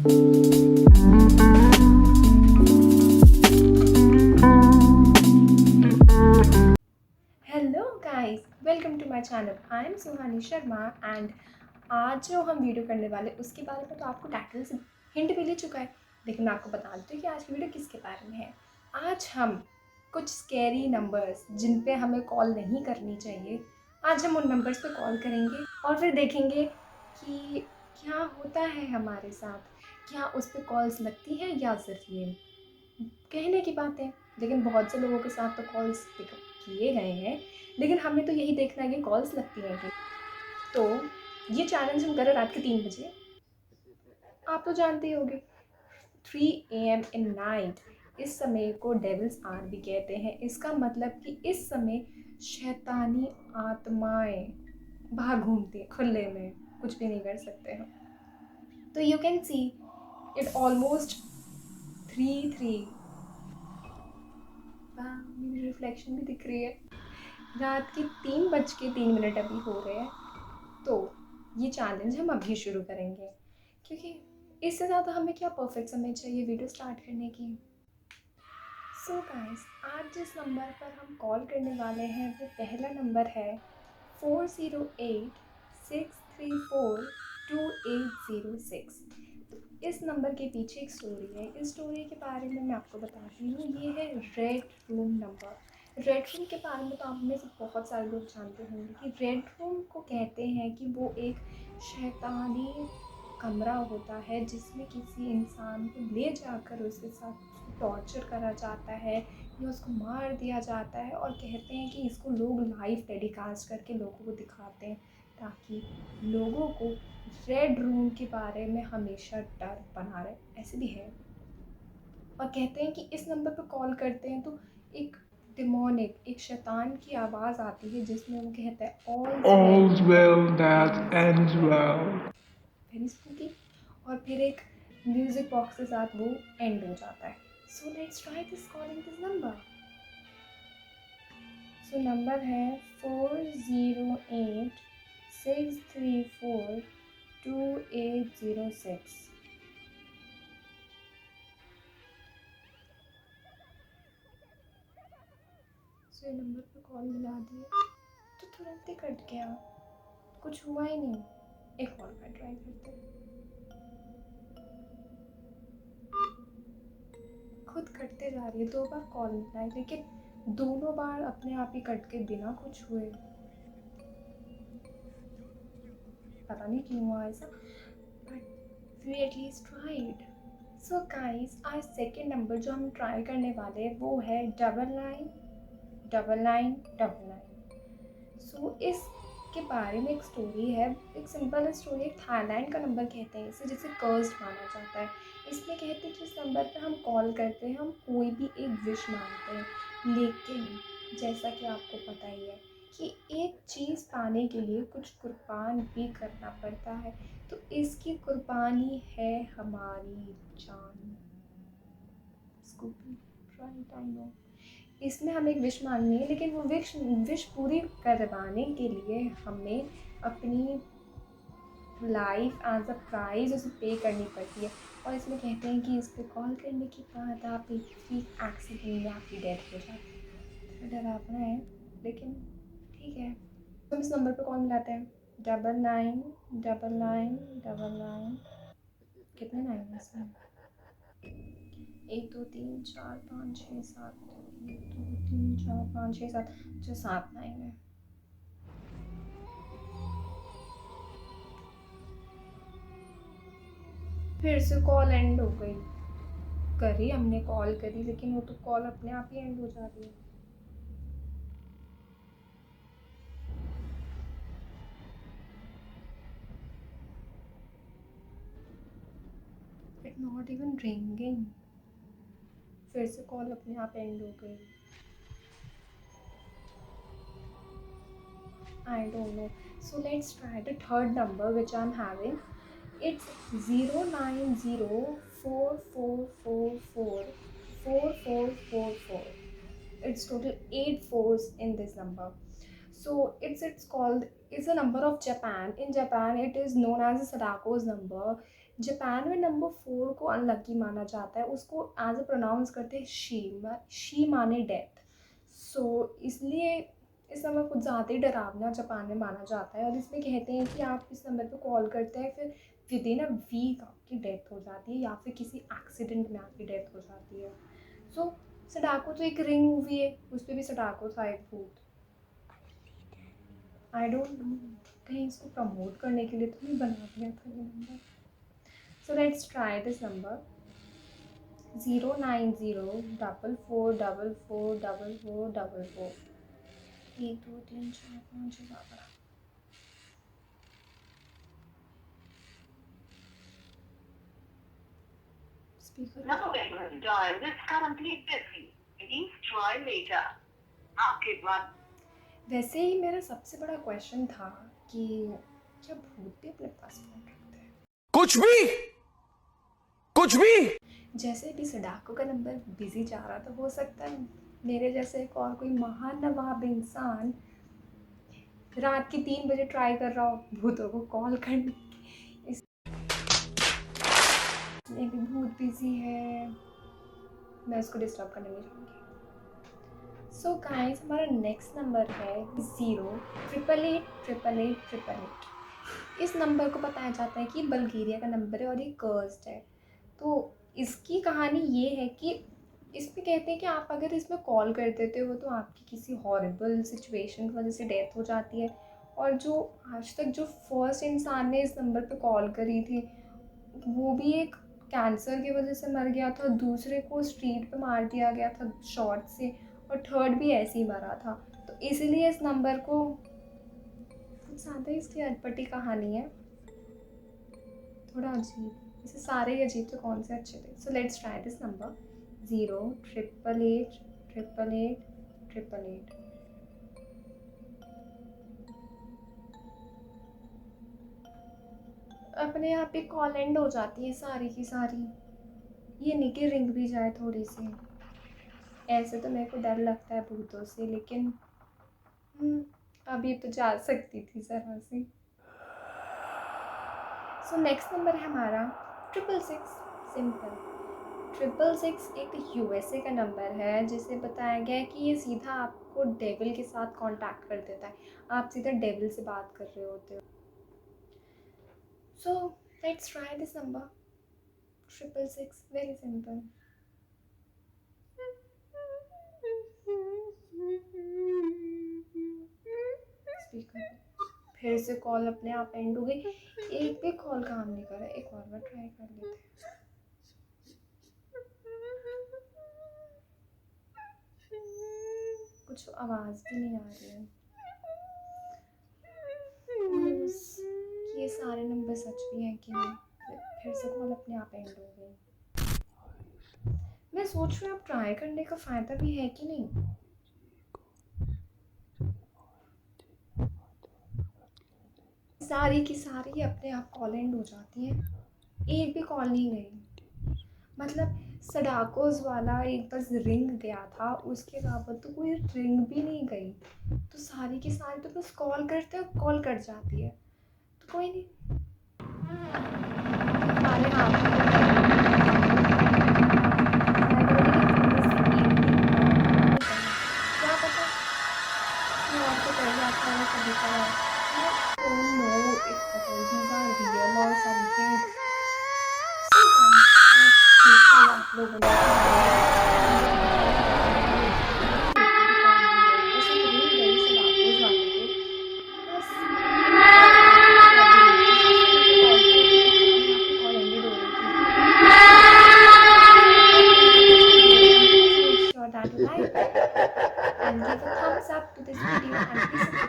Hello guys, welcome to my channel. I am Suhani Sharma and आज जो हम वीडियो करने वाले उसके बारे में तो आपको टाइटल से हिंट मिल ही चुका है, लेकिन मैं आपको बता देती हूँ कि आज की वीडियो किसके बारे में है। आज हम कुछ स्कैरी नंबर्स जिन पे हमें कॉल नहीं करनी चाहिए, आज हम उन नंबर्स पे कॉल करेंगे और फिर देखेंगे कि क्या होता है हमारे साथ, क्या उस पर कॉल्स लगती हैं या सिर्फ ये कहने की बात है। लेकिन बहुत से लोगों के साथ तो कॉल्स पिकअप किए गए हैं, लेकिन हमें तो यही देखना है कि कॉल्स लगती हैं कि। तो ये चैलेंज हम करें रात के 3 बजे। आप तो जानते ही होंगे 3 AM इन नाइट, इस समय को डेविल्स आवर भी कहते हैं। इसका मतलब कि इस समय शैतानी आत्माएं बाहर घूमती हैं खुले में, कुछ भी नहीं कर सकते हम। तो you can see it almost 3 3। वाह, मेरी रिफ्लेक्शन भी दिख रही है। रात के 3:03 अभी हो रहे हैं। तो ये चैलेंज हम अभी शुरू करेंगे, क्योंकि इससे ज़्यादा हमें क्या परफेक्ट समय चाहिए वीडियो स्टार्ट करने की। सो गाइस, आज जिस नंबर पर हम कॉल करने वाले हैं वो पहला नंबर है 4086342806। इस नंबर के पीछे एक स्टोरी है। इस स्टोरी के बारे में मैं आपको बताती हूँ। ये है red room number. Red room के बारे में तो आप में से बहुत सारे लोग जानते होंगे कि रेड रूम को कहते हैं कि वो एक शैतानी कमरा होता है जिसमें किसी इंसान को ले जाकर उसके साथ टॉर्चर करा जाता है या उसको मार दिया जाता है, और कहते हैं कि इसको लोग लाइव टेलीकास्ट करके लोगों को दिखाते हैं ताकि लोगों को रेड रूम के बारे में हमेशा डर बना रहे। ऐसे भी है। और कहते हैं कि इस नंबर पर कॉल करते हैं तो एक डिमोनिक, एक शैतान की आवाज़ आती है जिसमें वो कहता है All's well that ends well. Very spooky. और फिर एक म्यूजिक बॉक्स के साथ वो एंड हो जाता है। So let's try this calling this number. So number है 4086342806। सो नंबर पे कॉल मिला दिया तो तुरंत ही कट गया, कुछ हुआ ही नहीं। एक और बार ट्राई करते हैं। खुद कटते जा रही है, 2 बार कॉल मिला है लेकिन दोनों बार अपने आप ही कट के बिना कुछ हुए। पता नहीं क्यों हुआ ऐसा, but we at least tried. So guys, आज सेकेंड नंबर जो हम ट्राई करने वाले हैं वो है 999999। सो इसके बारे में एक स्टोरी है, एक सिंपल स्टोरी है। थाईलैंड का नंबर कहते हैं इसे, जिसे कर्स्ड माना जाता है। इसमें कहते हैं कि इस नंबर पर हम कॉल करते हैं, हम कोई भी एक विश मांगते हैं, लेकिन जैसा कि आपको पता ही है कि एक चीज़ पाने के लिए कुछ कुर्बान भी करना पड़ता है। तो इसकी कुर्बानी है हमारी जान। Scooby, right, I know. इसमें हमें एक विश मांगनी है, लेकिन वो विश पूरी करवाने के लिए हमें अपनी लाइफ एज अ प्राइज़ उसे पे करनी पड़ती है। और इसमें कहते हैं कि इस पर कॉल करने के बाद आप एक फ्रीक एक्सीडेंट में आपकी डेथ हो जाती है। थोड़ा डरावना है लेकिन ठीक है। तो हम इस नंबर पर कॉल मिलाते हैं 999999। कितने 9 है इसमें? 1 2 3 4 5 6 7। 1 2 3 4 5 6 7, जो 7 9 है। फिर से कॉल एंड हो गई। करी हमने कॉल करी, लेकिन वो तो कॉल अपने आप ही एंड हो जा रही है। It not even ringing. फिर से कॉल अपने आप एंड हो गई। I don't know. So let's try the third number which I'm having. It's 09044444444. It's total 8 4s in this number. So it's called, it's a number of Japan. In Japan, it is known as a Sadako's number. Japan में number 4 को unlucky माना जाता है, उसको as a pronounce करते हैं she माने death. सो इसलिए इस नंबर कुछ ज़्यादा ही डरावना जापान में माना जाता है, और इसमें कहते हैं कि आप इस नंबर पे कॉल करते हैं फिर विद इन अ वीक आपकी डेथ हो जाती है, या फिर किसी एक्सीडेंट में आपकी डेथ हो जाती है। सो सडाको तो एक रिंग मूवी है, उस पर भी सडाको था एक भूत। आई डोंट नो, कहीं इसको प्रमोट करने के लिए तो नहीं बना दिया था ये number. So let's try this number 09044444444। 1 2 3 4 5 6 7 8। Speaker number you have dialed is currently busy. Please try later. आपके द्वारा वैसे ही मेरा सबसे बड़ा क्वेश्चन था कि क्या भूत भी अपने पास फोन रखते हैं? कुछ भी जैसे भी सडाको का नंबर बिजी जा रहा था, हो सकता है मेरे जैसे एक और कोई महानवाब इंसान रात के 3 बजे ट्राई कर रहा हो भूतों को कॉल करने की। इसमें भी भूत बिजी है, मैं उसको डिस्टर्ब करने नहीं चाहूँगी। सो गाइस, हमारा नेक्स्ट नंबर है 0888888। इस नंबर को बताया जाता है कि बल्गेरिया का नंबर है और ये कर्स्ड है। तो इसकी कहानी ये है कि इसमें कहते हैं कि आप अगर इसमें कॉल कर देते हो तो आपकी किसी हॉरिबल सिचुएशन की वजह से डेथ हो जाती है। और जो आज तक जो फर्स्ट इंसान ने इस नंबर पे कॉल करी थी, वो भी एक कैंसर की वजह से मर गया था, दूसरे को स्ट्रीट पे मार दिया गया था शॉट से, और थर्ड भी ऐसे ही मरा था। तो इसीलिए इस नंबर को कुछ ज़्यादा इसकी अटपटी कहानी है, थोड़ा अजीब। इसे सारे ही अजीब थे, कौन से अच्छे थे? So let's try this number 088888888। अपने आप ही कॉल एंड हो जाती है सारी की सारी, ये नहीं कि रिंग भी जाए थोड़ी सी। ऐसे तो मेरे को डर लगता है भूतों से, लेकिन अभी तो जा सकती थी ज़रा सी। सो नेक्स्ट नंबर है हमारा 666। सिंपल 666 एक यूएसए का नंबर है, जिसे बताया गया है कि ये सीधा आपको डेविल के साथ कांटेक्ट कर देता है, आप सीधा डेविल से बात कर रहे होते हो। So let's try this number 666, very simple. Speaker फिर से कॉल अपने आप एंड हो गई, एक भी कॉल काम नहीं कर रहा, एक और बार ट्राई कर लेते हैं। कुछ आवाज़ भी नहीं आ रही है। कि ये सारे नंबर सच भी हैं कि नहीं? फिर से कॉल अपने आप एंड हो गई। मैं सोच रही हूँ अब ट्राई करने का फ़ायदा भी है कि नहीं। सारी की सारी अपने आप कॉल एंड हो जाती हैं, एक भी कॉल नहीं गई। मतलब सडाकोस वाला एक बस रिंग गया था, उसके अलावा तो कोई रिंग भी नहीं गई। तो सारी की सारी तो बस कॉल करते हैं, कॉल कट जाती है। तो कोई नहीं, हमारे हाथ में क्या पता और तो कर जाता है कभी कभार। I don't know if these are real or something. So guys, आप लोगों ने बस एक रिंग गई सडाकोस वाले पे, बस कॉल एंडेड हो रही थी। Make sure that you like and give a thumbs up to this video and please subscribe